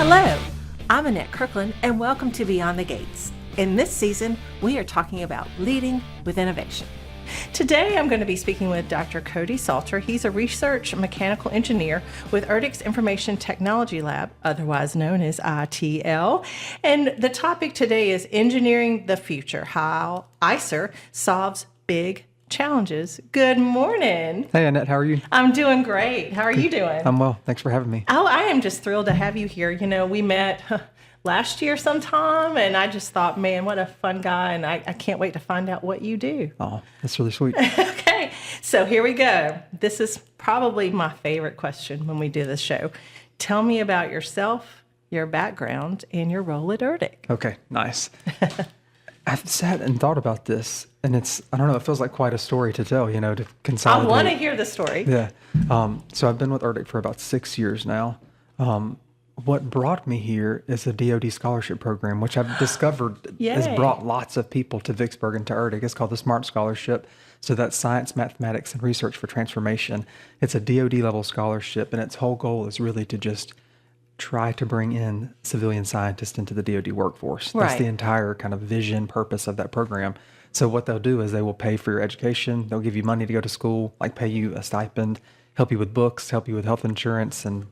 Hello, I'm Annette Kirkland, and welcome to Beyond the Gates. In this season, we are talking about leading with innovation. Today, I'm going to be speaking with Dr. Cody Salter. He's a research mechanical engineer with ERDC's Information Technology Lab, otherwise known as ITL. And the topic today is engineering the future, how ISER solves big challenges. Good morning. Hey, Annette, how are you? I'm doing great. How are you doing? I'm well. Thanks for having me. Oh, I am just thrilled to have you here. You know, we met last year sometime, and I just thought, man, what a fun guy, and I can't wait to find out what you do. Oh, that's really sweet. Okay, so here we go. This is probably my favorite question when we do this show. Tell me about yourself, your background, and your role at ERDC. Okay, nice. I've sat and thought about this, and I don't know, it feels like quite a story to tell, to consolidate. I want to hear the story. Yeah. So I've been with ERDC for about 6 years now. What brought me here is a DoD scholarship program, which I've discovered has brought lots of people to Vicksburg and to ERDC. It's called the SMART Scholarship. So that's Science, Mathematics, and Research for Transformation. It's a DoD level scholarship, and its whole goal is really to just try to bring in civilian scientists into the DoD workforce. Right. That's the entire kind of vision, purpose of that program. So what they'll do is they will pay for your education. They'll give you money to go to school, like pay you a stipend, help you with books, help you with health insurance, and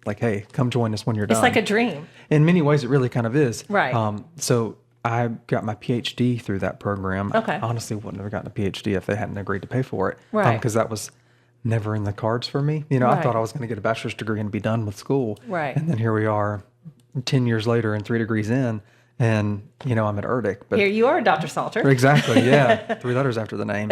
like, hey, come join us when you're done. It's like a dream. In many ways, it really kind of is. Right. So I got my PhD through that program. Okay. I honestly wouldn't have gotten a PhD if they hadn't agreed to pay for it. Right. Because that was never in the cards for me. I Right. thought I was going to get a bachelor's degree and be done with school. Right. And then here we are 10 years later and 3 degrees in, and, I'm at ERDC. But Here you are, Dr. Salter. Exactly, yeah. 3 letters after the name.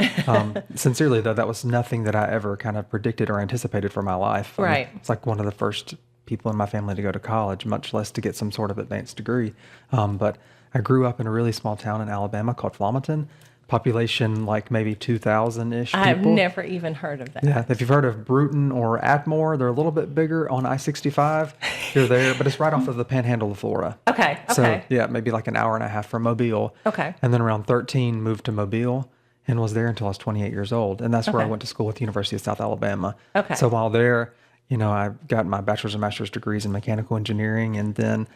Sincerely, though, that was nothing that I ever kind of predicted or anticipated for my life. Right. It's like one of the first people in my family to go to college, much less to get some sort of advanced degree. But I grew up in a really small town in Alabama called Flomaton. Population like maybe 2,000-ish people. I've never even heard of that. Yeah, if you've heard of Bruton or Atmore, they're a little bit bigger on I-65. You're there, but it's right off of the panhandle of Florida. Okay. So, yeah, maybe like an hour and a half from Mobile. Okay. And then around 13, moved to Mobile and was there until I was 28 years old. And that's where I Okay. went to school at the University of South Alabama. Okay. So while there, I got my bachelor's and master's degrees in mechanical engineering, and then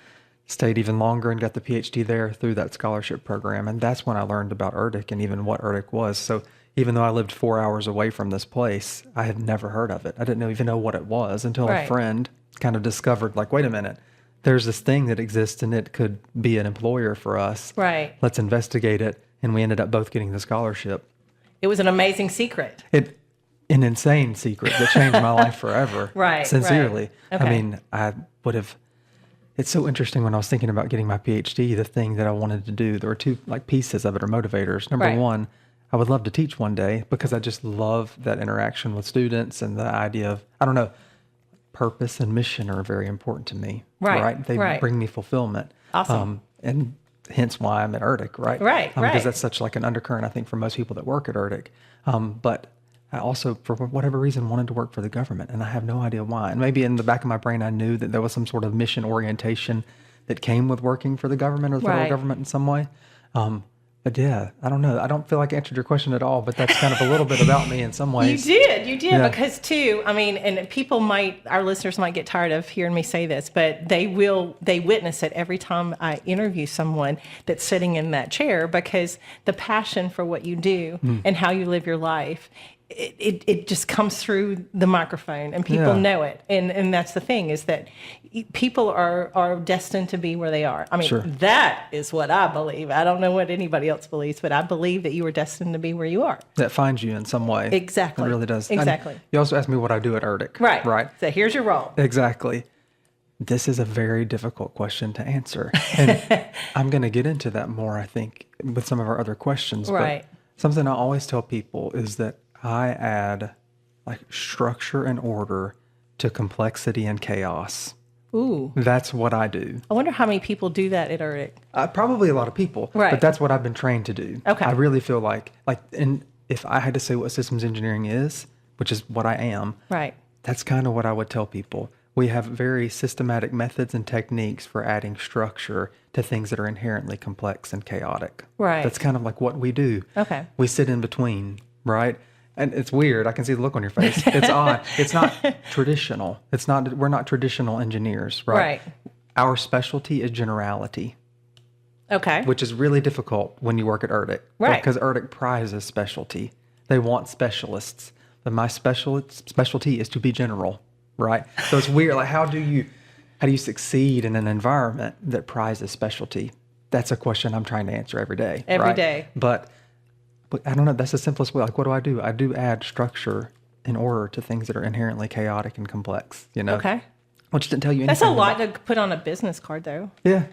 stayed even longer and got the PhD there through that scholarship program. And that's when I learned about ERDC and even what ERDC was. So even though I lived 4 hours away from this place, I had never heard of it. I didn't even know what it was until Right. a friend kind of discovered, like, wait a minute, there's this thing that exists and it could be an employer for us. Right. Let's investigate it. And we ended up both getting the scholarship. It was an amazing secret. An insane secret that changed my life forever. Right, Sincerely. right. Okay. I mean, I would have. It's so interesting when I was thinking about getting my PhD, the thing that I wanted to do, there were two pieces of it or motivators. Number Right. one, I would love to teach one day because I just love that interaction with students and the idea of, I don't know, purpose and mission are very important to me. Right, They right. bring me fulfillment. Awesome. And hence why I'm at ERDC, right? Right, right. Because that's such like an undercurrent, I think, for most people that work at ERDC. But I also, for whatever reason, wanted to work for the government, and I have no idea why. And maybe in the back of my brain, I knew that there was some sort of mission orientation that came with working for the government or the federal Right. government in some way. But yeah, I don't know. I don't feel like I answered your question at all, but that's kind of a little bit about me in some ways. You did, Yeah. because too, I mean, and our listeners might get tired of hearing me say this, but they witness it every time I interview someone that's sitting in that chair, because the passion for what you do and how you live your life, it just comes through the microphone, and people Yeah. know it. And that's the thing, is that people are destined to be where they are. I mean, Sure. that is what I believe. I don't know what anybody else believes, but I believe that you are destined to be where you are. That finds you in some way. Exactly. It really does. Exactly. And you also asked me what I do at ERDC. Right. Right. So here's your role. Exactly. This is a very difficult question to answer. And I'm going to get into that more, I think, with some of our other questions. Right. But something I always tell people is that I add like structure and order to complexity and chaos. Ooh. That's what I do. I wonder how many people do that at ERDC. Probably a lot of people. Right. But that's what I've been trained to do. Okay. I really feel like, and if I had to say what systems engineering is, which is what I am, Right. that's kind of what I would tell people. We have very systematic methods and techniques for adding structure to things that are inherently complex and chaotic. Right. That's kind of like what we do. Okay. We sit in between, right? And it's weird. I can see the look on your face. It's odd. It's not traditional. We're not traditional engineers, right? Right. Our specialty is generality, Okay. which is really difficult when you work at ERDC. Right. Because ERDC prizes specialty. They want specialists. But my specialty is to be general, right? So it's weird. Like, how do you succeed in an environment that prizes specialty? That's a question I'm trying to answer every day. Every right? day. But I don't know. That's the simplest way. Like, what do? I do add structure and order to things that are inherently chaotic and complex, Okay. Which didn't tell you anything. That's a lot to put on a business card, though. Yeah,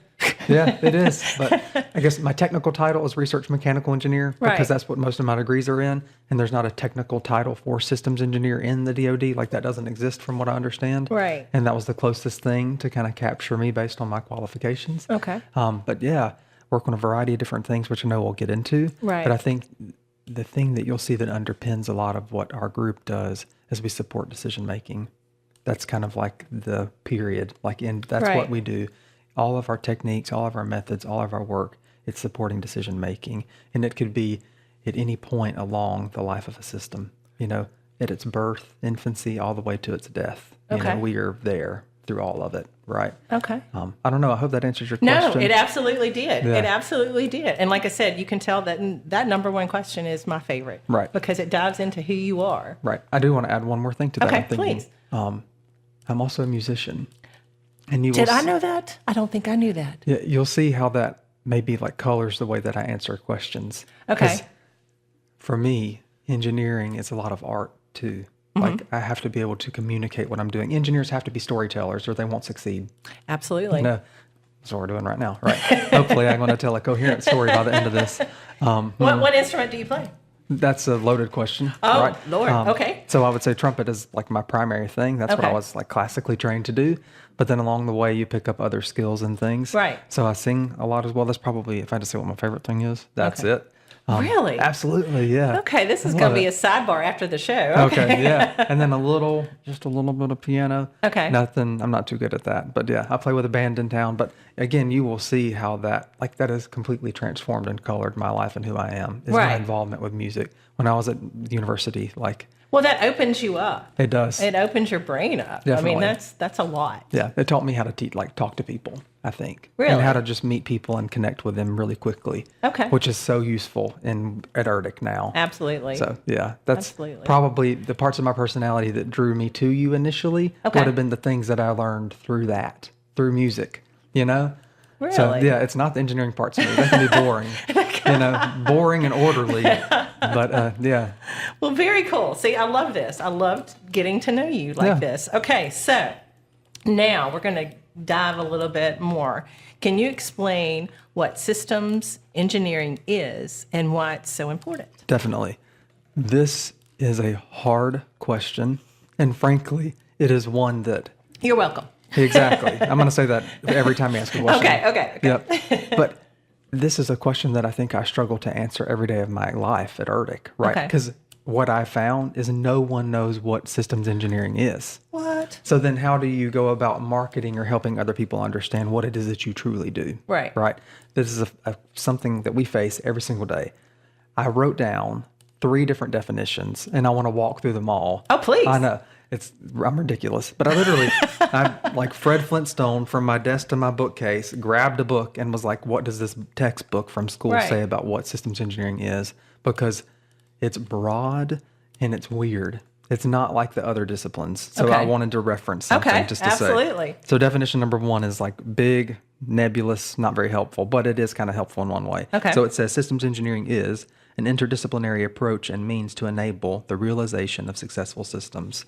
it is. But I guess my technical title is research mechanical engineer because Right. that's what most of my degrees are in. And there's not a technical title for systems engineer in the DoD. Like, that doesn't exist from what I understand. Right. And that was the closest thing to kind of capture me based on my qualifications. Okay. But yeah, work on a variety of different things, which I know we'll get into. Right. But I think the thing that you'll see that underpins a lot of what our group does is we support decision making. That's kind of like the period. That's Right. what we do. All of our techniques, all of our methods, all of our work, it's supporting decision making. And it could be at any point along the life of a system, at its birth, infancy, all the way to its death. Okay. We are there through all of it, right? Okay. I don't know. I hope that answers your No, question. it absolutely did. Yeah. It absolutely did. And like I said, you can tell that number one question is my favorite. Right. Because it dives into who you are. Right. I do want to add one more thing to that. Okay, I'm thinking. please. I'm also a musician. And you Did will I know that? I don't think I knew that. Yeah, you'll see how that maybe colors the way that I answer questions. Okay. 'Cause for me, engineering is a lot of art too. Like, I have to be able to communicate what I'm doing. Engineers have to be storytellers or they won't succeed. Absolutely. No, that's what we're doing right now, right? Hopefully I'm going to tell a coherent story by the end of this. What instrument do you play? That's a loaded question. Oh, right? Lord. Okay. So I would say trumpet is my primary thing. That's what I Okay. was classically trained to do. But then along the way, you pick up other skills and things. Right. So I sing a lot as well. That's probably, if I had to say what my favorite thing is, that's Okay. it. Really? Absolutely, yeah. Okay, this is I going to love be a it. sidebar after the show. Okay, yeah. And then just a little bit of piano. Okay. Nothing, I'm not too good at that. But yeah, I play with a band in town. But again, you will see how that has completely transformed and colored my life and who I am, is my Right. involvement with music. When I was at university, Well, that opens you up. it does. It opens your brain up. I Definitely. mean, that's a lot. Yeah, it taught me how to talk to people, I think. Really? And how to just meet people and connect with them really quickly. Okay. Which is so useful at ERDC now. Absolutely. So, yeah, that's Absolutely. probably the parts of my personality that drew me to you initially Okay. would have been the things that I learned through music, So, Really? yeah, it's not the engineering parts of me. They can be boring, boring and orderly. But, yeah. Well, very cool. See, I love this. I loved getting to know you like Yeah. this. Okay, so now we're going to dive a little bit more. Can you explain what systems engineering is and why it's so important? Definitely. This is a hard question. And frankly, it is one that You're welcome. Exactly. I'm going to say that every time you ask a question. Okay. Yep. But this is a question that I think I struggle to answer every day of my life at ERDC, right? Okay. Because what I found is no one knows what systems engineering is. What? So then how do you go about marketing or helping other people understand what it is that you truly do? Right. Right. This is something that we face every single day. I wrote down 3 different definitions and I want to walk through them all. Oh, please. I know. I'm ridiculous, but I literally, I'm like Fred Flintstone from my desk to my bookcase, grabbed a book and was like, what does this textbook from school Right. say about what systems engineering is? Because it's broad and it's weird. It's not like the other disciplines. So Okay. I wanted to reference something Okay, just to say. absolutely. So definition number 1 is big, nebulous, not very helpful, but it is kind of helpful in one way. Okay. So it says systems engineering is an interdisciplinary approach and means to enable the realization of successful systems.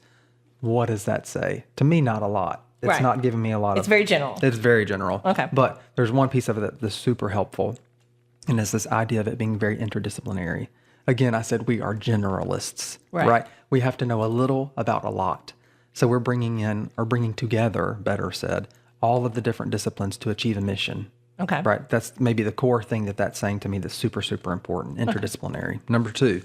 What does that say? To me, not a lot. It's Right. not giving me a lot of... It's very general. It's very general. Okay. But there's one piece of it that's super helpful, and it's this idea of it being very interdisciplinary. Again, I said we are generalists, Right. We have to know a little about a lot. So we're bringing together, better said, all of the different disciplines to achieve a mission. Okay. Right. That's maybe the core thing that's saying to me that's super, super important, interdisciplinary. Number 2,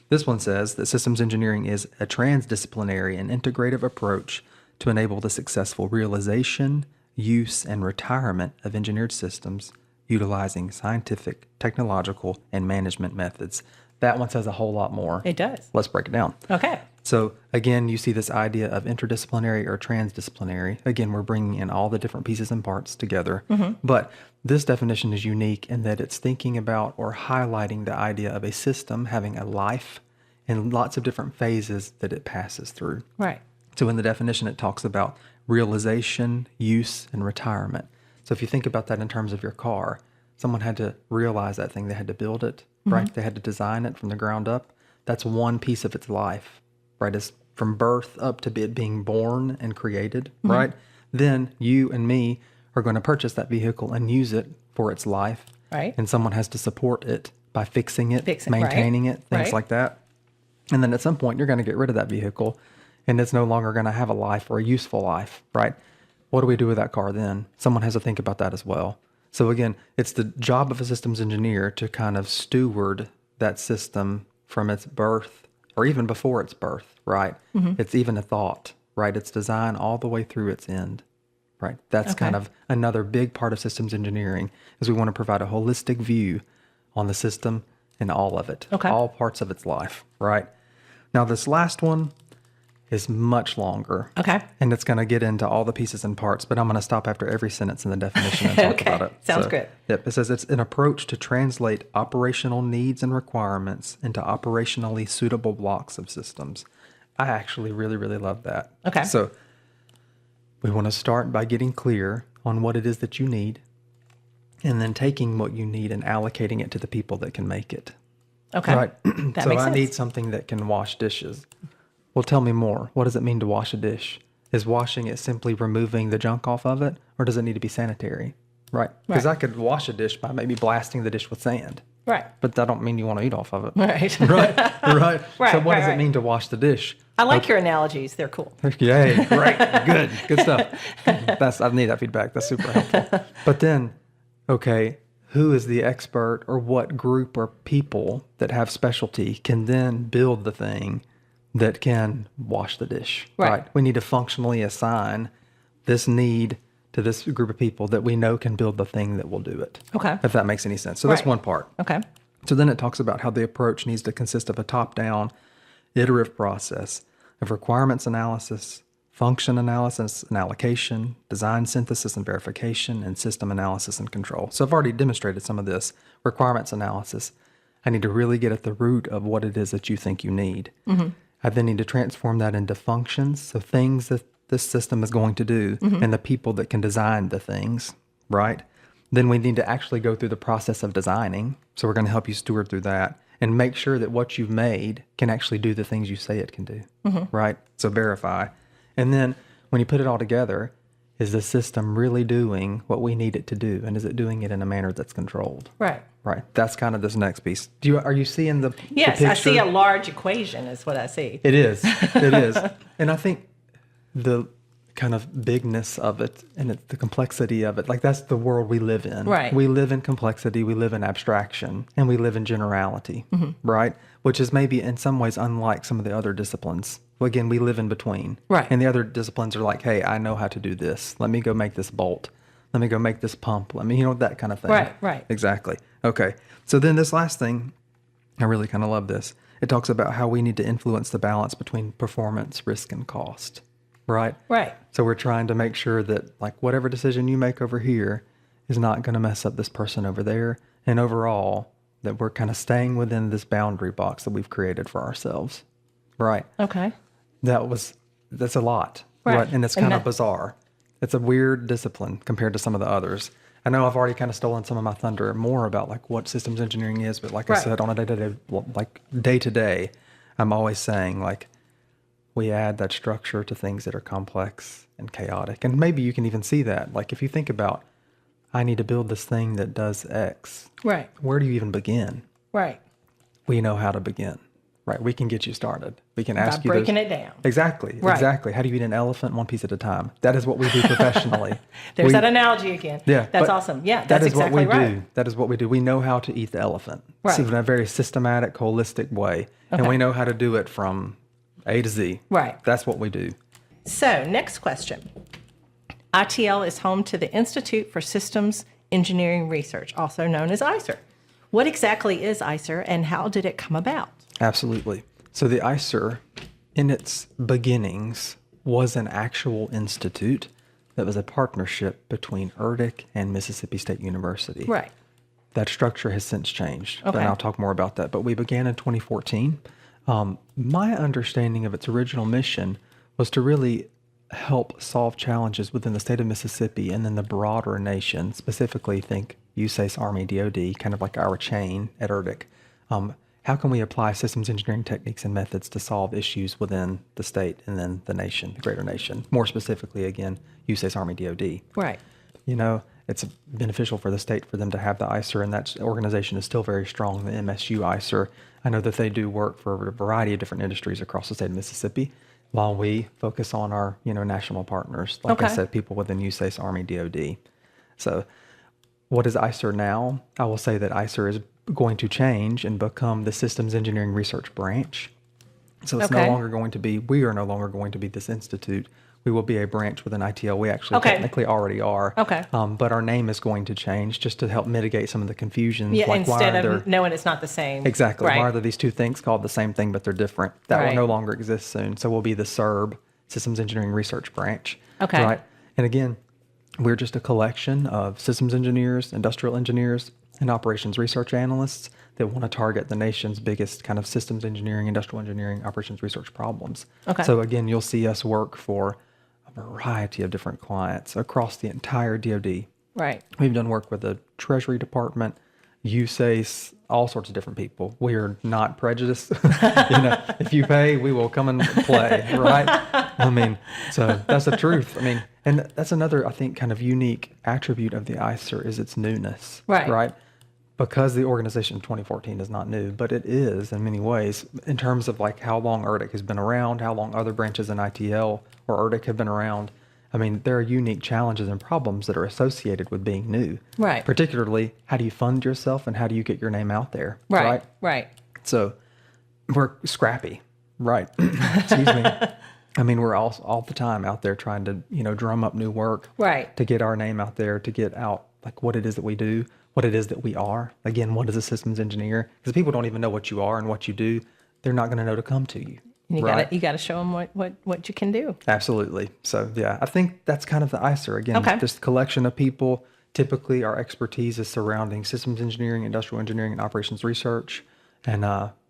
this one says that systems engineering is a transdisciplinary and integrative approach to enable the successful realization, use, and retirement of engineered systems utilizing scientific, technological, and management methods. That one says a whole lot more. It does. Let's break it down. Okay. So again, you see this idea of interdisciplinary or transdisciplinary. Again, we're bringing in all the different pieces and parts together. But this definition is unique in that it's thinking about or highlighting the idea of a system having a life and lots of different phases that it passes through. Right. So in the definition, it talks about realization, use, and retirement. So if you think about that in terms of your car, someone had to realize that thing. They had to build it, right? They had to design it from the ground up. That's one piece of its life, right? It's from birth up to it being born and created, right? Then you and me are going to purchase that vehicle and use it for its life. Right. And someone has to support it by fixing it, Right. maintaining it, things Right. like that. And then at some point, you're going to get rid of that vehicle and it's no longer going to have a life or a useful life, right? What do we do with that car then? Someone has to think about that as well. So again, it's the job of a systems engineer to kind of steward that system from its birth or even before its birth, right? It's even a thought, right? It's design all the way through its end, right? That's kind of another big part of systems engineering is we want to provide a holistic view on the system and all of it, all parts of its life, right? Now, this last one is much longer. Okay. And it's going to get into all the pieces and parts, but I'm going to stop after every sentence in the definition and talk about it. Sounds good. Yep. It says it's an approach to translate operational needs and requirements into operationally suitable blocks of systems. I actually really, really love that. Okay. So we want to start by getting clear on what it is that you need and then taking what you need and allocating it to the people that can make it. Okay. Right. That So makes I sense. need something that can wash dishes. Well, tell me more. What does it mean to wash a dish? Is washing it simply removing the junk off of it, or does it need to be sanitary? Right. Because I could wash a dish by maybe blasting the dish with sand, Right. but that don't mean you want to eat off of it. Right. Right. Right. Right, So what right, does right. it mean to wash the dish? I like your analogies. They're cool. Yay. Great. Good stuff. I need that feedback. That's super helpful. But then, okay, who is the expert or what group or people that have specialty can then build the thing that can wash the dish, Right. We need to functionally assign this need to this group of people that we know can build the thing that will do it. Okay. If that makes any sense. So that's Right. one part. Okay. So then it talks about how the approach needs to consist of a top-down, iterative process of requirements analysis, function analysis and allocation, design synthesis and verification, and system analysis and control. So I've already demonstrated some of this. Requirements analysis, I need to really get at the root of what it is that you think you need. I then need to transform that into functions, so things that this system is going to do and the people that can design the things, right? Then we need to actually go through the process of designing. So we're going to help you steward through that and make sure that what you've made can actually do the things you say it can do, right? So verify. And then when you put it all together, is the system really doing what we need it to do? And is it doing it in a manner that's controlled? Right. Right. That's kind of this next piece. Are you seeing the Yes, the I see picture? a large equation is what I see. It is. It is. And I think the kind of bigness of it and the complexity of it, like that's the world we live in. Right. We live in complexity, we live in abstraction, and we live in generality, right? Which is maybe in some ways unlike some of the other disciplines. Well, again, we live in between. Right. And the other disciplines are like, hey, I know how to do this. Let me go make this bolt. Let me go make this pump. Let me, that kind of thing. Right. Exactly. Okay. So then this last thing, I really kind of love this. It talks about how we need to influence the balance between performance, risk, and cost. Right? Right. So we're trying to make sure that like whatever decision you make over here is not going to mess up this person over there. And overall, that we're kind of staying within this boundary box that we've created for ourselves. Right? Okay. That's a lot. Right. And it's kind of bizarre. It's a weird discipline compared to some of the others. I know I've already kind of stolen some of my thunder more about like what systems engineering is, but like I said, on a day to day, I'm always saying like we add that structure to things that are complex and chaotic. And maybe you can even see that. Like if you think about, I need to build this thing that does X. Right. Where do you even begin? Right. We know how to begin. Right. We can get you started. We can ask you breaking it down. Exactly. Right. Exactly. How do you eat an elephant one piece at a time? That is what we do professionally. There's that analogy again. Yeah. That's but awesome. Yeah, that that's is exactly what we right. do. That is what we do. We know how to eat the elephant. Right. So in a very systematic, holistic way. And we know how to do it from A to Z. Right. That's what we do. So, next question. ITL is home to the Institute for Systems Engineering Research, also known as ISER. What exactly is ISER and how did it come about? Absolutely. So the ISER in its beginnings, was an actual institute that was a partnership between ERDC and Mississippi State University. Right. That structure has since changed, Okay. and I'll talk more about that. But we began in 2014. My understanding of its original mission was to really help solve challenges within the state of Mississippi and then the broader nation, specifically think USACE, Army, DOD, kind of like our chain at ERDC. How can we apply systems engineering techniques and methods to solve issues within the state and then the nation, the greater nation? More specifically, again, USACE, Army, DOD. Right. You know, it's beneficial for the state for them to have the ISER, and that organization is still very strong, the MSU ISER. I know that they do work for a variety of different industries across the state of Mississippi, while we focus on our, national partners. Like I said, people within USACE, Army, DOD. So what is ISER now? I will say that ISER is going to change and become the Systems Engineering Research Branch. So it's no longer going to be, we are no longer going to be this institute. We will be a branch within ITL. We actually technically already are. Okay. But our name is going to change just to help mitigate some of the confusion. Yeah, like instead of knowing it's not the same. Exactly. Right. Why are there these two things called the same thing, but they're different? That Right. will no longer exist soon. So we'll be the SERB, Systems Engineering Research Branch. Okay. Right. And again, we're just a collection of systems engineers, industrial engineers, and operations research analysts that want to target the nation's biggest kind of systems engineering, industrial engineering, operations research problems. Okay. So again, you'll see us work for a variety of different clients across the entire DoD. Right. We've done work with the Treasury Department, USACE, all sorts of different people. We are not prejudiced. If you pay, we will come and play, right? I mean, so that's the truth. I mean, and that's another, I think, kind of unique attribute of the ISER is its newness. Right. Right? Because the organization in 2014 is not new, but it is in many ways in terms of like how long ERDC has been around, how long other branches in ITL or ERDC have been around. I mean, there are unique challenges and problems that are associated with being new. Right. Particularly, how do you fund yourself and how do you get your name out there? Right. Right. So we're scrappy, right? Excuse me. I mean, we're all the time out there trying to, drum up new work. Right. To get our name out there, to get out like what it is that we do, what it is that we are. Again, what is a systems engineer? Because people don't even know what you are and what you do. They're not going to know to come to you. And right? you got to show them what you can do. Absolutely. So yeah, I think that's kind of the ISER. Again, just a collection of people. Typically, our expertise is surrounding systems engineering, industrial engineering, and operations research. And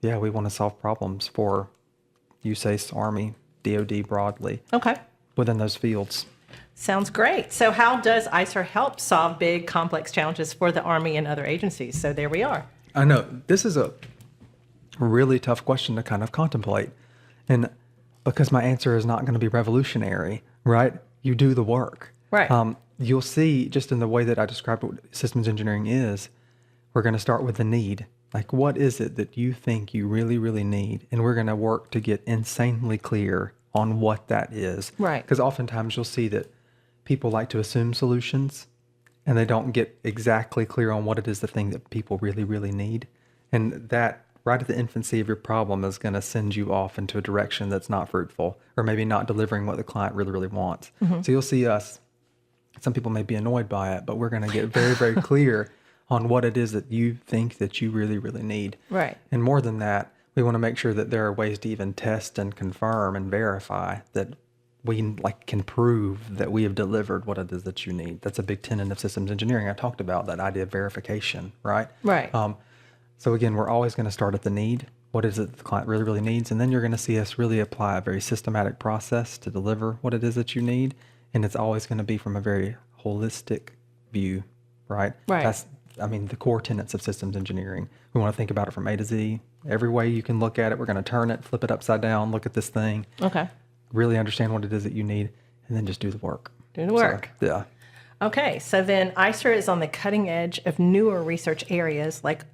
we want to solve problems for USACE, Army, DOD broadly. Okay. Within those fields. Sounds great. So how does ISER help solve big, complex challenges for the Army and other agencies? So there we are. I know. This is a really tough question to kind of contemplate. And because my answer is not going to be revolutionary, right? You do the work. Right. You'll see just in the way that I described what systems engineering is, we're going to start with the need. Like, what is it that you think you really, really need? And we're going to work to get insanely clear on what that is. Right. Because oftentimes you'll see that people like to assume solutions and they don't get exactly clear on what it is the thing that people really, really need. And that right at the infancy of your problem is going to send you off into a direction that's not fruitful or maybe not delivering what the client really, really wants. Mm-hmm. So you'll see us, some people may be annoyed by it, but we're going to get very, very clear on what it is that you think that you really, really need. Right. And more than that, we want to make sure that there are ways to even test and confirm and verify that we can prove that we have delivered what it is that you need. That's a big tenet of systems engineering. I talked about that idea of verification, right? Right. So again, we're always going to start at the need. What is it the client really, really needs? And then you're going to see us really apply a very systematic process to deliver what it is that you need. And it's always going to be from a very holistic view, right? Right. That's, the core tenets of systems engineering. We want to think about it from A to Z. Every way you can look at it, we're going to turn it, flip it upside down, look at this thing. Okay. Really understand what it is that you need, and then just do the work. Do the work. So, yeah. Okay. So then ISER is on the cutting edge of newer research areas. Like,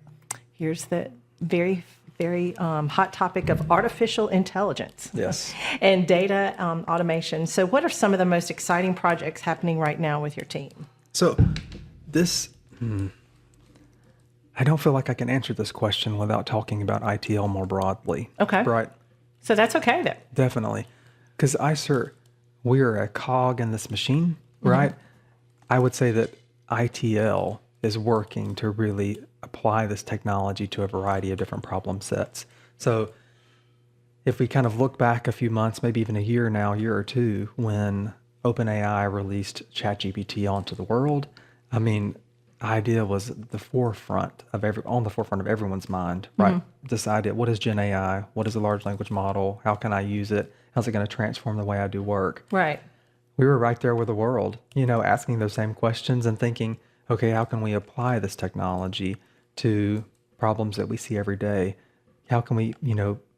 here's the very, very hot topic of artificial intelligence. Yes. And data automation. So what are some of the most exciting projects happening right now with your team? So this... I don't feel like I can answer this question without talking about ITL more broadly. Okay. Right? So that's okay then. Definitely. Because ISER, we're a cog in this machine, right? Mm-hmm. I would say that ITL is working to really apply this technology to a variety of different problem sets. So if we kind of look back a few months, maybe even a year now, year or two, when OpenAI released ChatGPT onto the world, I mean, idea was on the forefront of everyone's mind, right? This idea, what is Gen AI? What is a large language model? How can I use it? How's it going to transform the way I do work? Right. We were right there with the world, asking those same questions and thinking, okay, how can we apply this technology to problems that we see every day? How can we,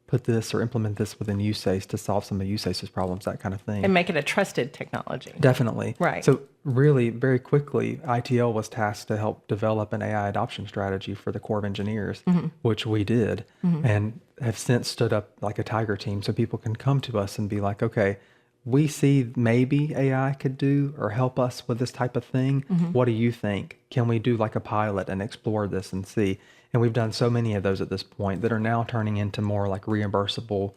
put this or implement this within USACE to solve some of USACE's problems, that kind of thing. And make it a trusted technology. Definitely. Right. So really, very quickly, ITL was tasked to help develop an AI adoption strategy for the Corps of Engineers, which we did, and have since stood up like a tiger team so people can come to us and be like, okay, we see maybe AI could do or help us with this type of thing. What do you think? Can we do like a pilot and explore this and see? And we've done so many of those at this point that are now turning into more like reimbursable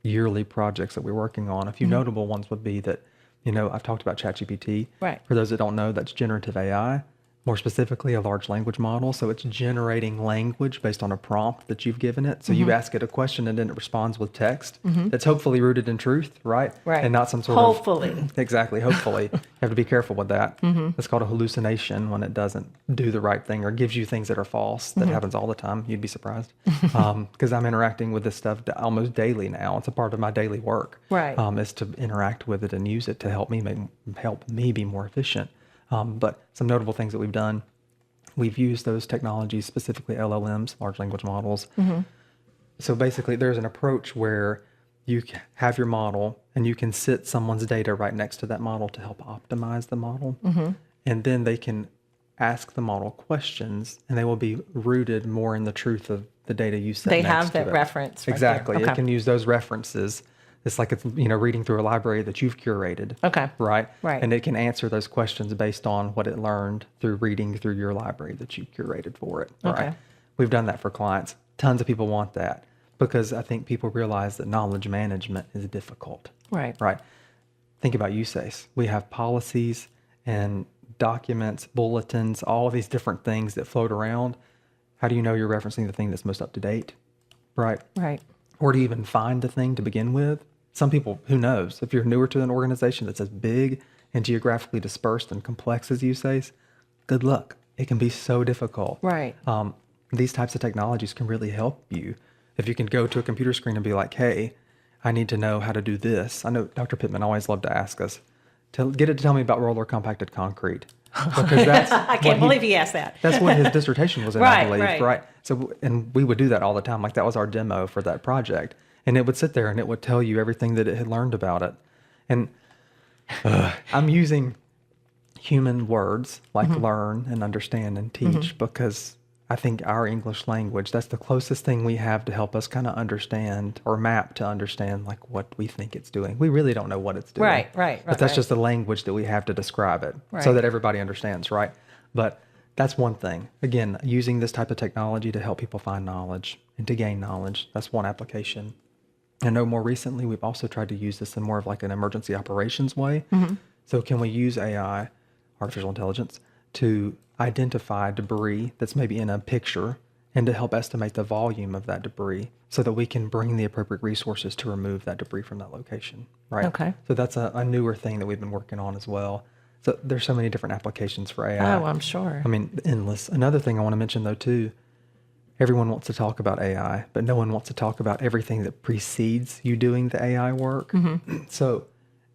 yearly projects that we're working on. A few notable ones would be that, I've talked about ChatGPT. Right. For those that don't know, that's generative AI, more specifically a large language model. So it's generating language based on a prompt that you've given it. So you ask it a question and then it responds with text that's hopefully rooted in truth, right? Right. And not some sort Hopefully. Exactly, hopefully. You have to be careful with that. It's called a hallucination when it doesn't do the right thing or gives you things that are false. That happens all the time. You'd be surprised. Because I'm interacting with this stuff almost daily now. It's a part of my daily work. Right. Is to interact with it and use it to help me be more efficient. But some notable things that we've done, we've used those technologies, specifically LLMs, large language models. So basically, there's an approach where you have your model and you can sit someone's data right next to that model to help optimize the model. And then they can ask the model questions and they will be rooted more in the truth of the data you set They next have to that it. reference. Right Exactly. there. It can use those references. It's like it's reading through a library that you've curated. Okay. Right? Right. And it can answer those questions based on what it learned through reading through your library that you curated for it. Okay. Right? We've done that for clients. Tons of people want that because I think people realize that knowledge management is difficult. Right. Right? Think about USACE. We have policies and documents, bulletins, all of these different things that float around. How do you know you're referencing the thing that's most up to date? Right? Right. Or to even find the thing to begin with? Some people, who knows? If you're newer to an organization that's as big and geographically dispersed and complex as USACE, good luck. It can be so difficult. Right. These types of technologies can really help you. If you can go to a computer screen and be like, hey, I need to know how to do this. I know Dr. Pittman always loved to ask us, get it to tell me about roller compacted concrete. Because that's I can't believe he asked that. That's what his dissertation was in, I believe. Right. So, and we would do that all the time. Like that was our demo for that project. And it would sit there and it would tell you everything that it had learned about it. And I'm using human words like learn and understand and teach because I think our English language, that's the closest thing we have to help us kind of understand or map to understand like what we think it's doing. We really don't know what it's doing. Right. But that's just the language that we have to describe it so Right. that everybody understands, right? But that's one thing. Again, using this type of technology to help people find knowledge and to gain knowledge, that's one application. I know more recently, we've also tried to use this in more of like an emergency operations way. So can we use AI, artificial intelligence, to identify debris that's maybe in a picture and to help estimate the volume of that debris so that we can bring the appropriate resources to remove that debris from that location, right? Okay. So that's a newer thing that we've been working on as well. So there's so many different applications for AI. Oh, I'm sure. I mean, endless. Another thing I want to mention though too, everyone wants to talk about AI, but no one wants to talk about everything that precedes you doing the AI work. So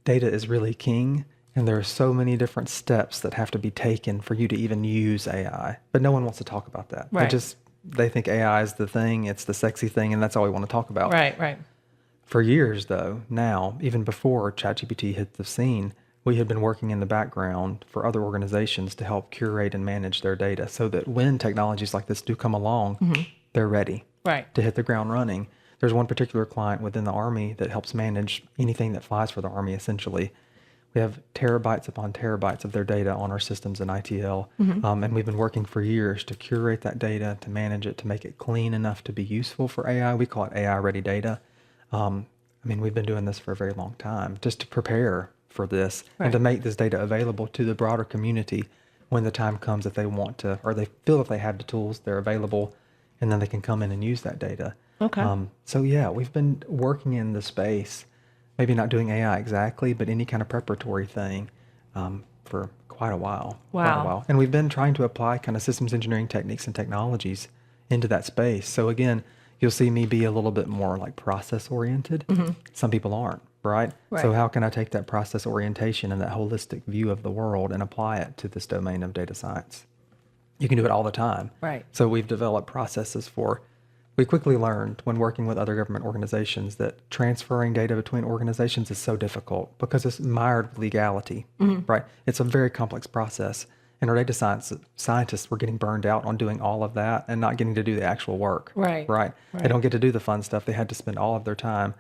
data is really king. And there are so many different steps that have to be taken for you to even use AI. But no one wants to talk about that. Right. They think AI is the thing, it's the sexy thing, and that's all we want to talk about. Right. For years, though, now, even before ChatGPT hit the scene, we had been working in the background for other organizations to help curate and manage their data so that when technologies like this do come along, they're ready Right. to hit the ground running. There's one particular client within the Army that helps manage anything that flies for the Army, essentially. We have terabytes upon terabytes of their data on our systems in ITL, and we've been working for years to curate that data, to manage it, to make it clean enough to be useful for AI. We call it AI-ready data. We've been doing this for a very long time, just to prepare for this and to make this data available to the broader community when the time comes that they want to, or they feel that they have the tools, they're available, and then they can come in and use that data. Okay. So yeah, we've been working in the space, maybe not doing AI exactly, but any kind of preparatory thing for quite a while. Wow. Quite a while. And we've been trying to apply kind of systems engineering techniques and technologies into that space. So again, you'll see me be a little bit more like process oriented. Some people aren't, right? So how can I take that process orientation and that holistic view of the world and apply it to this domain of data science? You can do it all the time. Right. So we've developed processes we quickly learned when working with other government organizations that transferring data between organizations is so difficult because it's mired with legality, right? It's a very complex process. And our data scientists were getting burned out on doing all of that and not getting to do the actual work. Right. They don't get to do the fun stuff. They had to spend all of their time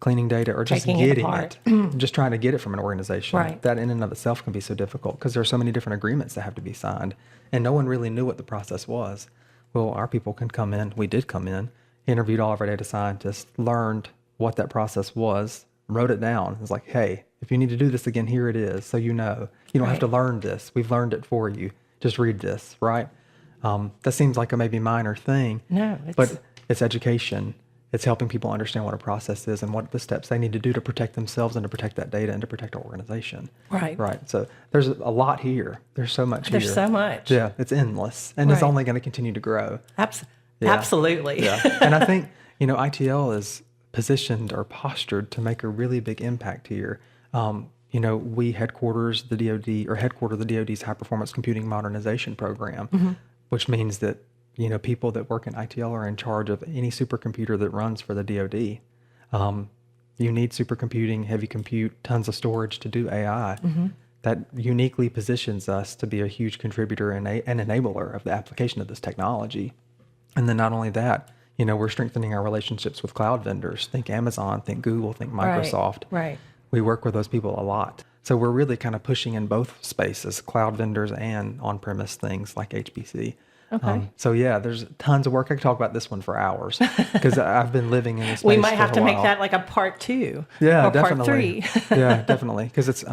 cleaning data or just Taking it getting apart. it, just trying to get it from an organization. Right. That in and of itself can be so difficult because there are so many different agreements that have to be signed and no one really knew what the process was. Well, our people can come in. We did come in, interviewed all of our data scientists, learned what that process was, wrote it down. It's like, hey, if you need to do this again, here it is. So you know, you don't have to learn this. We've learned it for you. Just read this, right? That seems like a maybe minor thing. No, but it's education. It's helping people understand what a process is and what the steps they need to do to protect themselves and to protect that data and to protect our organization. Right. Right. So there's a lot here. There's so much here. There's so much. Yeah, it's endless. And it's only going to continue to grow. Absolutely. Yeah. And I think, ITL is positioned or postured to make a really big impact here. We headquarter the DoD's High Performance Computing Modernization Program, which means that people that work in ITL are in charge of any supercomputer that runs for the DoD. You need supercomputing, heavy compute, tons of storage to do AI. That uniquely positions us to be a huge contributor and an enabler of the application of this technology. And then not only that, we're strengthening our relationships with cloud vendors. Think Amazon, think Google, think Microsoft. Right. We work with those people a lot. So we're really kind of pushing in both spaces, cloud vendors and on-premise things like HPC. Okay. So yeah, there's tons of work. I could talk about this one for hours because I've been living in this space. We might have for to a make while. that like a part 2. Yeah, or definitely. part 3. Yeah, definitely. Because it's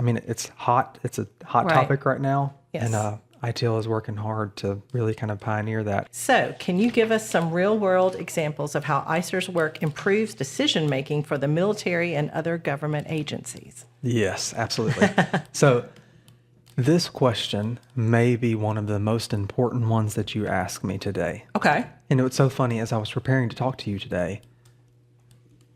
hot. It's a hot topic right now. Yes. And ITL is working hard to really kind of pioneer that. So, can you give us some real-world examples of how ISER's work improves decision-making for the military and other government agencies? Yes, absolutely. So this question may be one of the most important ones that you ask me today. Okay. And what's so funny, as I was preparing to talk to you today,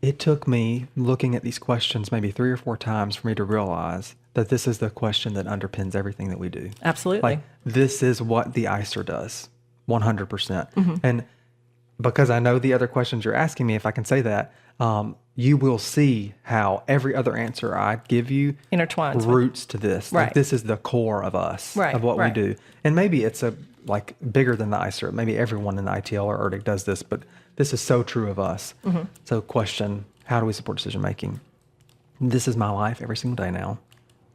it took me looking at these questions maybe 3 or 4 times for me to realize that this is the question that underpins everything that we do. Absolutely. Like, this is what the ISER does, 100%. And because I know the other questions you're asking me, if I can say that, you will see how every other answer I give you intertwines roots to this. Right. Like, this is the core of us, of what we do. And maybe it's bigger than the ISER. Maybe everyone in the ITL or ERDC does this, but this is so true of us. So question, how do we support decision making? This is my life every single day now.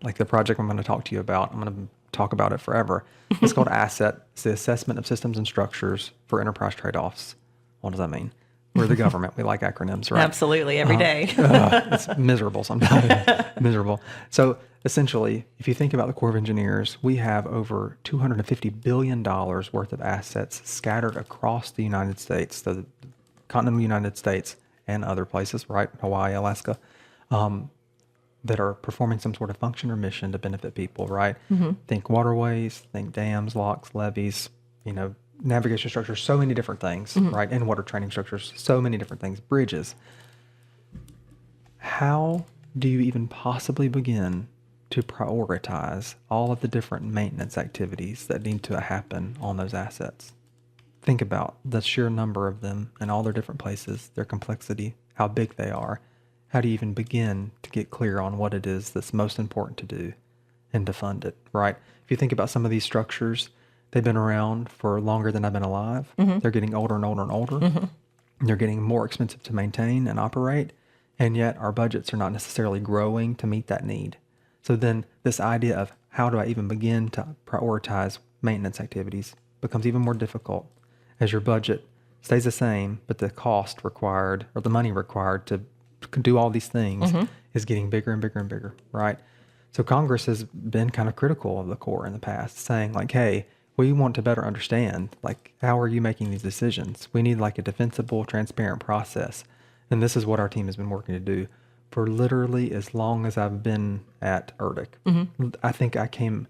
Like the project I'm going to talk to you about, I'm going to talk about it forever. It's called ASSET. It's the Assessment of Systems and Structures for Enterprise Trade-offs. What does that mean? We're the government. We like acronyms, right? Absolutely, every day. It's miserable sometimes. Miserable. So essentially, if you think about the Corps of Engineers, we have over $250 billion worth of assets scattered across the United States, the continental United States and other places, right? Hawaii, Alaska, that are performing some sort of function or mission to benefit people, right? Think waterways, think dams, locks, levees, navigation structures, so many different things, right? And water training structures, so many different things, bridges. How do you even possibly begin to prioritize all of the different maintenance activities that need to happen on those assets? Think about the sheer number of them and all their different places, their complexity, how big they are. How do you even begin to get clear on what it is that's most important to do and to fund it, right? If you think about some of these structures, they've been around for longer than I've been alive. They're getting older and older and older. They're getting more expensive to maintain and operate. And yet our budgets are not necessarily growing to meet that need. So then this idea of how do I even begin to prioritize maintenance activities becomes even more difficult as your budget stays the same, but the cost required or the money required to do all these things is getting bigger and bigger and bigger, right? So Congress has been kind of critical of the Corps in the past, saying like, hey, we want to better understand, like, how are you making these decisions? We need like a defensible, transparent process. And this is what our team has been working to do for literally as long as I've been at ERDC. I think I came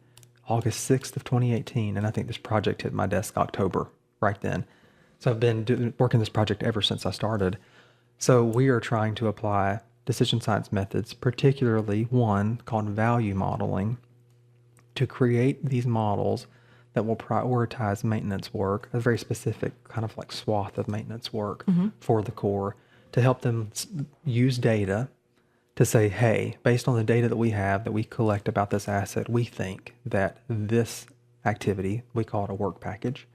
August 6th of 2018, and I think this project hit my desk October right then. So I've been working this project ever since I started. So we are trying to apply decision science methods, particularly one called value modeling, to create these models that will prioritize maintenance work, a very specific kind of like swath of maintenance work for the Corps, to help them use data to say, hey, based on the data that we have that we collect about this asset, we think that this activity, we call it a work package,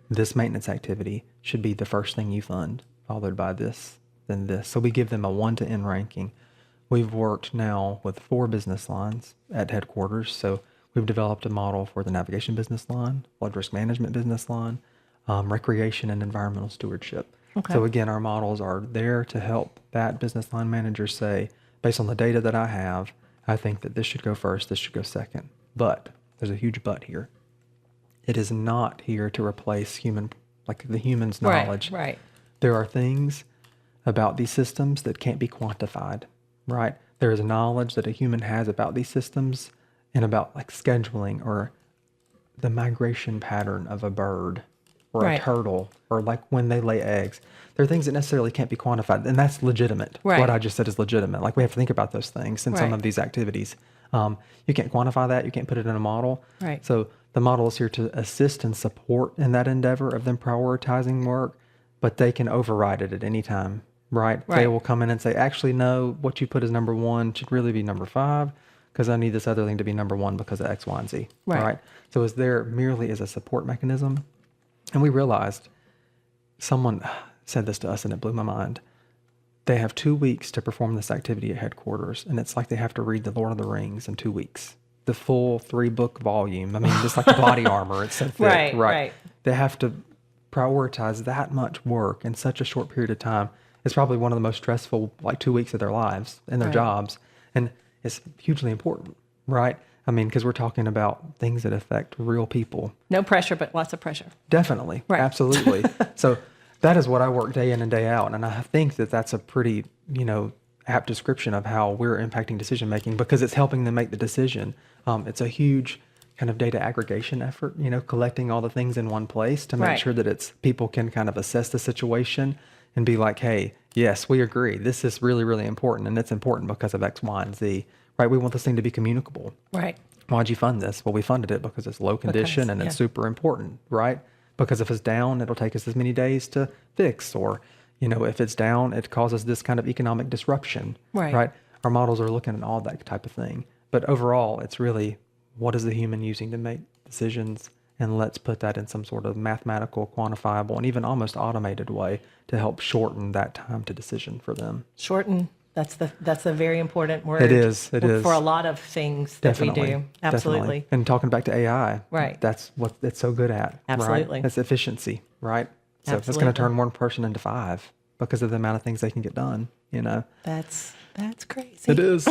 this maintenance activity should be the first thing you fund, followed by this, then this. So we give them a 1 to N ranking. We've worked now with 4 business lines at headquarters. So we've developed a model for the navigation business line, flood risk management business line, recreation and environmental stewardship. Okay. So again, our models are there to help that business line manager say, based on the data that I have, I think that this should go first, this should go second. But there's a huge but here. It is not here to replace the human's knowledge. Right. There are things about these systems that can't be quantified, right? There is knowledge that a human has about these systems and about like scheduling or the migration pattern of a bird or a turtle or like when they lay eggs. There are things that necessarily can't be quantified, and that's legitimate. Right. What I just said is legitimate. Like we have to think about those things in some of these activities. You can't quantify that. You can't put it in a model. Right. So the model is here to assist and support in that endeavor of them prioritizing work, but they can override it at any time, right? They will come in and say, actually, no, what you put as number 1 should really be number 5 because I need this other thing to be number 1 because of X, Y, and Z. Right. All right. So it's there merely as a support mechanism. And we realized, someone said this to us and it blew my mind. They have 2 weeks to perform this activity at headquarters, and it's like they have to read The Lord of the Rings in 2 weeks. The full 3-book volume. I mean, just like the body armor. It's so thick. Right. They have to prioritize that much work in such a short period of time. It's probably one of the most stressful 2 weeks of their lives and their jobs. And it's hugely important, right? I mean, because we're talking about things that affect real people. No pressure, but lots of pressure. Definitely. Right. Absolutely. So that is what I work day in and day out. And I think that that's a pretty, apt description of how we're impacting decision making because it's helping them make the decision. It's a huge kind of data aggregation effort, collecting all the things in one place to make sure that people can kind of assess the situation and be like, hey, yes, we agree. This is really, really important. And it's important because of X, Y, and Z, right? We want this thing to be communicable. Right. Why'd you fund this? Well, we funded it because it's low condition and it's super important, right? Because if it's down, it'll take us as many days to fix. Or, if it's down, it causes this kind of economic disruption, right? Our models are looking at all that type of thing. But overall, it's really, what is the human using to make decisions? And let's put that in some sort of mathematical, quantifiable, and even almost automated way to help shorten that time to decision for them. Shorten. That's a very important word. It is. For a lot of things that we do. Absolutely. Definitely. And talking back to AI, right? That's what it's so good at. Absolutely. Right? It's efficiency, right? So Absolutely. it's going to turn one person into 5 because of the amount of things they can get done. That's crazy. It is.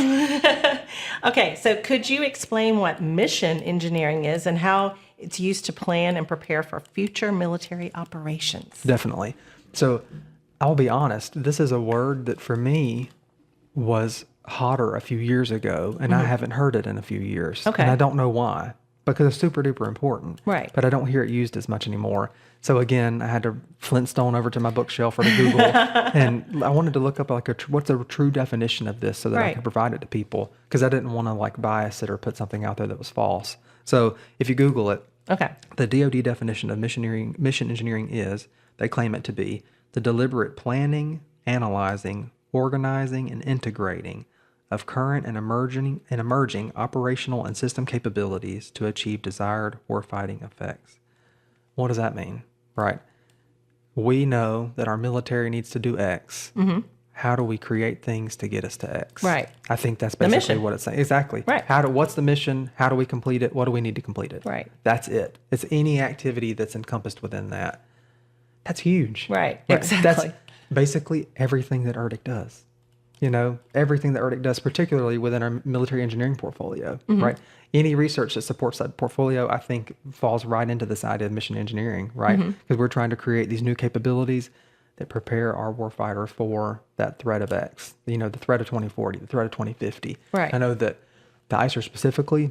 Okay, so could you explain what mission engineering is and how it's used to plan and prepare for future military operations? Definitely. So I'll be honest. This is a word that for me was hotter a few years ago, and I haven't heard it in a few years. Okay. And I don't know why, because it's super duper important. Right. But I don't hear it used as much anymore. So again, I had to Flintstone over to my bookshelf or to Google, and I wanted to look up what's a true definition of this so that I could provide it to people, because I didn't want to bias it or put something out there that was false. So if you Google it, the DoD definition of mission engineering is, they claim it to be, the deliberate planning, analyzing, organizing, and integrating of current and emerging operational and system capabilities to achieve desired warfighting effects. What does that mean? Right. We know that our military needs to do X. How do we create things to get us to X? Right. I think that's basically what it's saying. Exactly. Right. What's the mission? How do we complete it? What do we need to complete it? Right. That's it. It's any activity that's encompassed within that. That's huge. Right. Exactly. That's basically everything that ERDC does. everything that ERDC does, particularly within our military engineering portfolio, right? Any research that supports that portfolio, I think, falls right into this idea of mission engineering, right? Because we're trying to create these new capabilities that prepare our warfighter for that threat of X, the threat of 2040, the threat of 2050. Right. I know that the ISER specifically,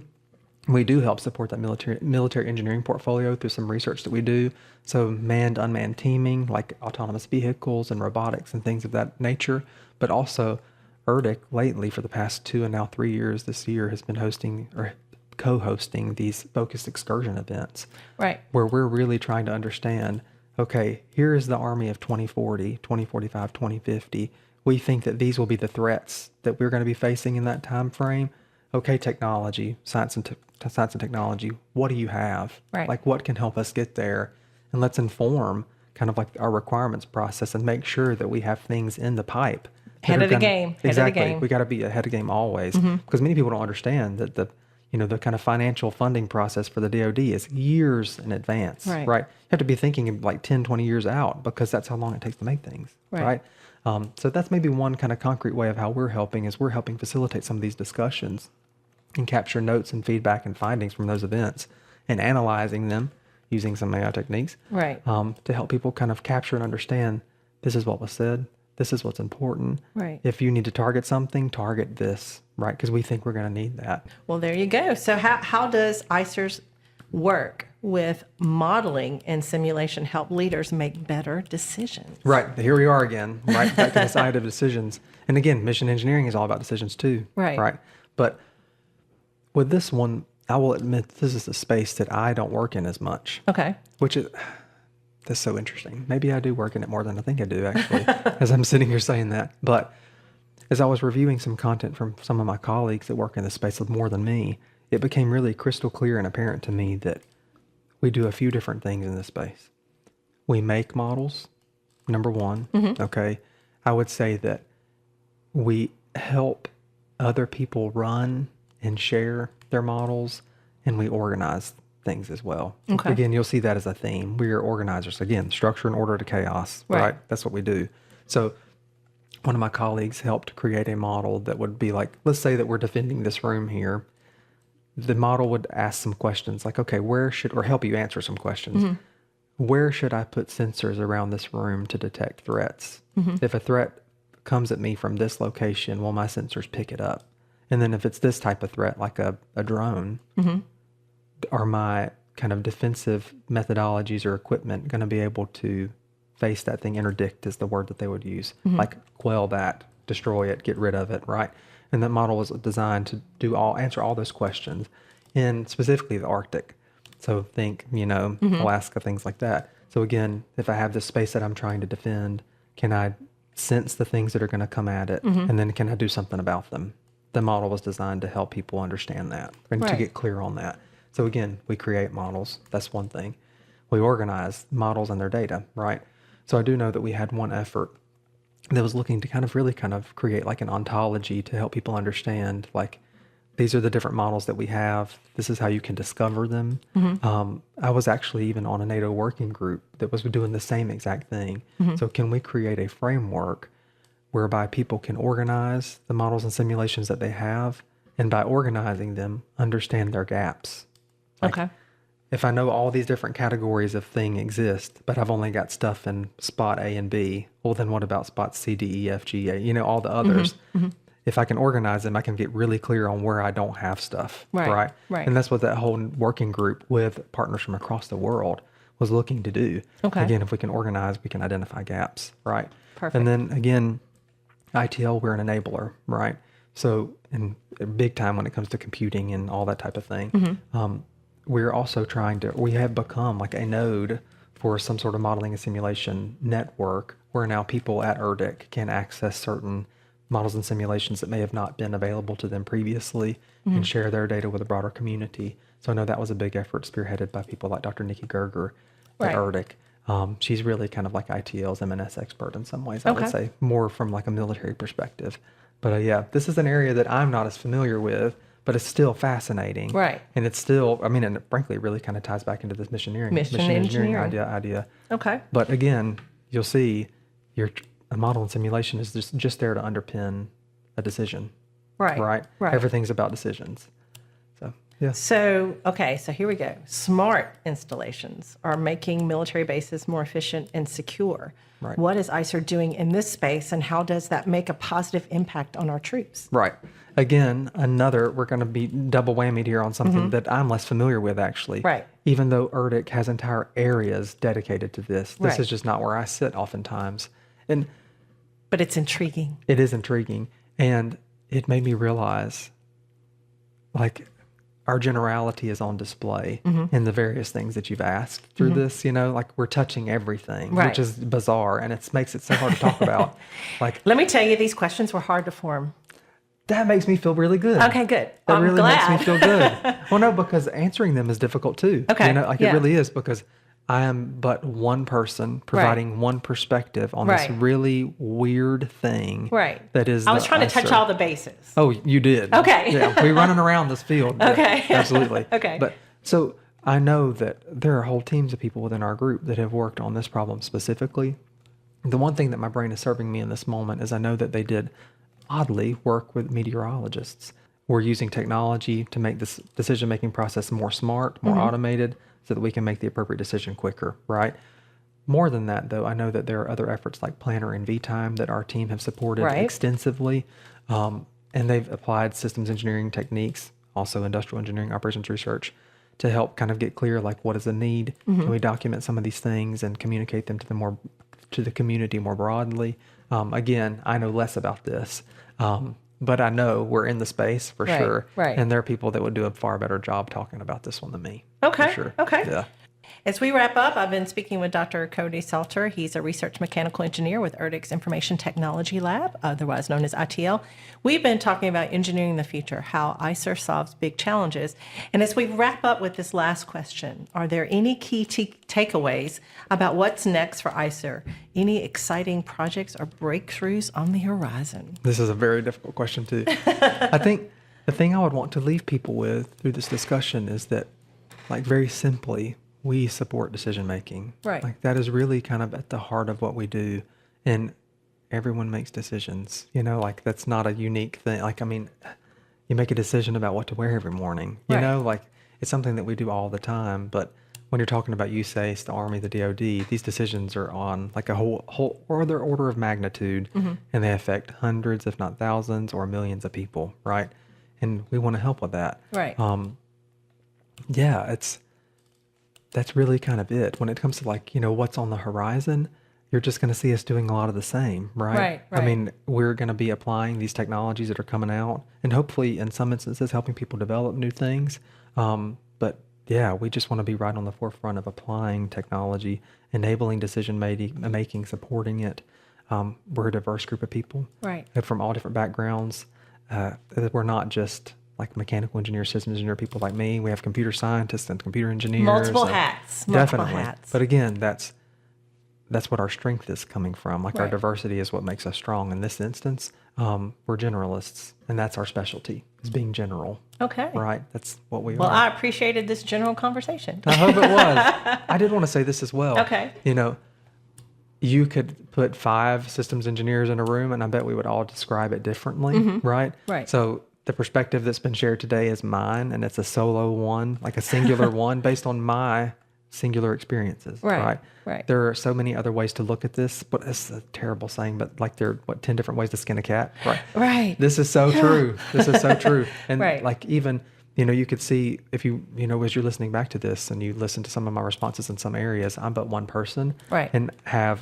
we do help support that military engineering portfolio through some research that we do. So manned, unmanned teaming, like autonomous vehicles and robotics and things of that nature. But also ERDC lately for the past 2 and now 3 years this year has been hosting or co-hosting these focused excursion events. Right. Where we're really trying to understand, okay, here is the Army of 2040, 2045, 2050. We think that these will be the threats that we're going to be facing in that time frame. Okay, technology, science and technology, what do you have? Right. Like what can help us get there? And let's inform kind of like our requirements process and make sure that we have things in the pipe. Head of the game. Exactly. We got to be ahead of the game always, because many people don't understand that the kind of financial funding process for the DoD is years in advance, right? You have to be thinking of like 10, 20 years out, because that's how long it takes to make things, right? So that's maybe one kind of concrete way of how we're helping facilitate some of these discussions and capture notes and feedback and findings from those events and analyzing them using some AI techniques, right? To help people kind of capture and understand, this is what was said, this is what's important. Right. If you need to target something, target this, right? Because we think we're going to need that. Well, there you go. So how does ISER's work with modeling and simulation help leaders make better decisions? Right. Here we are again, right? Back to the side of decisions. And again, mission engineering is all about decisions too. Right. But with this one, I will admit this is a space that I don't work in as much. Okay. Which is... That's so interesting. Maybe I do work in it more than I think I do, actually, as I'm sitting here saying that. But as I was reviewing some content from some of my colleagues that work in this space more than me, it became really crystal clear and apparent to me that we do a few different things in this space. We make models, number one, okay? I would say that we help other people run and share their models, and we organize things as well. Okay. Again, you'll see that as a theme. We are organizers. Again, structure and order to chaos, right? That's what we do. So one of my colleagues helped create a model that would be like, let's say that we're defending this room here. The model would ask some questions like, okay, or help you answer some questions. Where should I put sensors around this room to detect threats? If a threat comes at me from this location, will my sensors pick it up? And then if it's this type of threat, like a drone, are my kind of defensive methodologies or equipment going to be able to face that thing? Interdict is the word that they would use. Like quell that, destroy it, get rid of it, right? And that model was designed to answer all those questions in specifically the Arctic. So think, Alaska, things like that. So again, if I have this space that I'm trying to defend, can I sense the things that are going to come at it? And then can I do something about them? The model was designed to help people understand that and to get clear on that. So again, we create models. That's one thing. We organize models and their data, right? So I do know that we had one effort that was looking to really create like an ontology to help people understand, like, these are the different models that we have. This is how you can discover them. I was actually even on a NATO working group that was doing the same exact thing. So can we create a framework whereby people can organize the models and simulations that they have, and by organizing them, understand their gaps? Like, if I know all these different categories of thing exist, but I've only got stuff in spot A and B, well, then what about spots C, D, E, F, G, A, all the others? If I can organize them, I can get really clear on where I don't have stuff, right? And that's what that whole working group with partners from across the world was looking to do. Again, if we can organize, we can identify gaps, right? Perfect. And then again, ITL, we're an enabler, right? So, in big time when it comes to computing and all that type of thing. We're also we have become like a node for some sort of modeling and simulation network where now people at ERDC can access certain models and simulations that may have not been available to them previously and share their data with a broader community. So I know that was a big effort spearheaded by people like Dr. Nikki Gerger at ERDC. She's really kind of like ITL's M&S expert in some ways, I would say, more from like a military perspective. But yeah, this is an area that I'm not as familiar with, but it's still fascinating. Right. And it's still, and frankly, it really kind of ties back into this mission engineering idea. Okay. But again, you'll see a model and simulation is just there to underpin a decision. Right. Right. Everything's about decisions. So, yeah. So, okay, so here we go. Smart installations are making military bases more efficient and secure. Right. What is ISER doing in this space, and how does that make a positive impact on our troops? Right. Again, we're going to be double whammied here on something that I'm less familiar with, actually. Right. Even though ERDC has entire areas dedicated to this. This Right. is just not where I sit oftentimes. But it's intriguing. It is intriguing. And it made me realize, like, our generality is on display in the various things that you've asked through this, like we're touching everything, Right. which is bizarre, and it makes it so hard to talk about. Like, Let me tell you, these questions were hard to form. that makes me feel really good. Okay, good. That I'm really glad. makes me feel good. Well, no, because answering them is difficult too. Okay, It yeah. really is, because I am but one person providing one perspective on this Right. really weird thing. Right. That is. I was the trying to touch ISER. all the bases. Oh, you did. Okay. Yeah, we're running around this field. Yeah, Okay. absolutely. Okay. But so I know that there are whole teams of people within our group that have worked on this problem specifically. The one thing that my brain is serving me in this moment is I know that they did, oddly, work with meteorologists. We're using technology to make this decision-making process more smart, more automated, so that we can make the appropriate decision quicker, right? More than that, though, I know that there are other efforts like Planner and VTime that our team have supported Right. extensively, and they've applied systems engineering techniques, also industrial engineering operations research, to help kind of get clear, like, what is the need? Can we document some of these things and communicate them to the community more broadly? Again, I know less about this, but I know we're in the space for Right, sure. right. And there are people that would do a far better job talking about this one than me. Okay, For sure. okay. Yeah. As we wrap up, I've been speaking with Dr. Cody Salter. He's a research mechanical engineer with ERDC's Information Technology Lab, otherwise known as ITL. We've been talking about engineering the future, how ISER solves big challenges. And as we wrap up with this last question, are there any key takeaways about what's next for ISER? Any exciting projects or breakthroughs on the horizon? This is a very difficult question, too. I think the thing I would want to leave people with through this discussion is that, like, very simply, we support decision making. Right. Like, that is really kind of at the heart of what we do. And everyone makes decisions, like, that's not a unique thing. Like, I mean, you make a decision about what to wear every morning, Right. like, it's something that we do all the time. But when you're talking about USACE, the Army, the DOD, these decisions are on like a whole other order of magnitude, and they affect hundreds, if not thousands, or millions of people, right? And we want to help with that. Right. Yeah, that's really kind of it. When it comes to, like, what's on the horizon, you're just going to see us doing a lot of the same, right? Right, I mean, we're going to be applying these technologies that are coming out, and hopefully in some instances helping people develop new things. But yeah, we just want to be right on the forefront of applying technology, enabling decision making, supporting it. We're a diverse group of people, Right. from all different backgrounds. We're not just like mechanical engineers, systems engineer people like me. We have computer scientists and computer engineers. Multiple hats. Definitely. Multiple hats. But again, that's what our strength is coming from. Like, our Right. diversity is what makes us strong. In this instance, we're generalists, and that's our specialty, is being general. Okay. Right? That's what we Well, are. I appreciated this general conversation. I hope it was. I did want to say this as well. Okay. You could put 5 systems engineers in a room, and I bet we would all describe it differently, right? Right. So the perspective that's been shared today is mine, and it's a solo one, like a singular one, based on my singular experiences, Right. right? There are so many other ways to look at this, but it's a terrible saying, but like, there are, 10 different ways to skin a cat, right? Right. This is so true. This is so true. And Right. like, even, you could see if you as you're listening back to this and you listen to some of my responses in some areas, I'm but one person. Right. And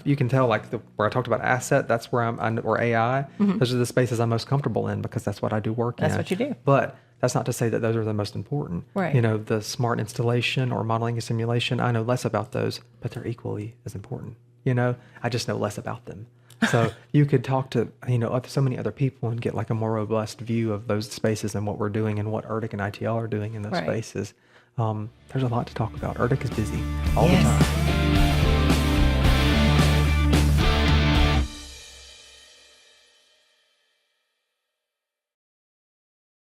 you can tell, like, where I talked about asset, that's where or AI, those are the spaces I'm most comfortable in, because that's what I do work in. That's what you do. But that's not to say that those are the most important. Right. The smart installation or modeling and simulation, I know less about those, but they're equally as important. I just know less about them. So you could talk to, so many other people and get like a more robust view of those spaces and what we're doing and what ERDC and ITL are doing in those Right. spaces. There's a lot to talk about. ERDC is busy all the Yes. time.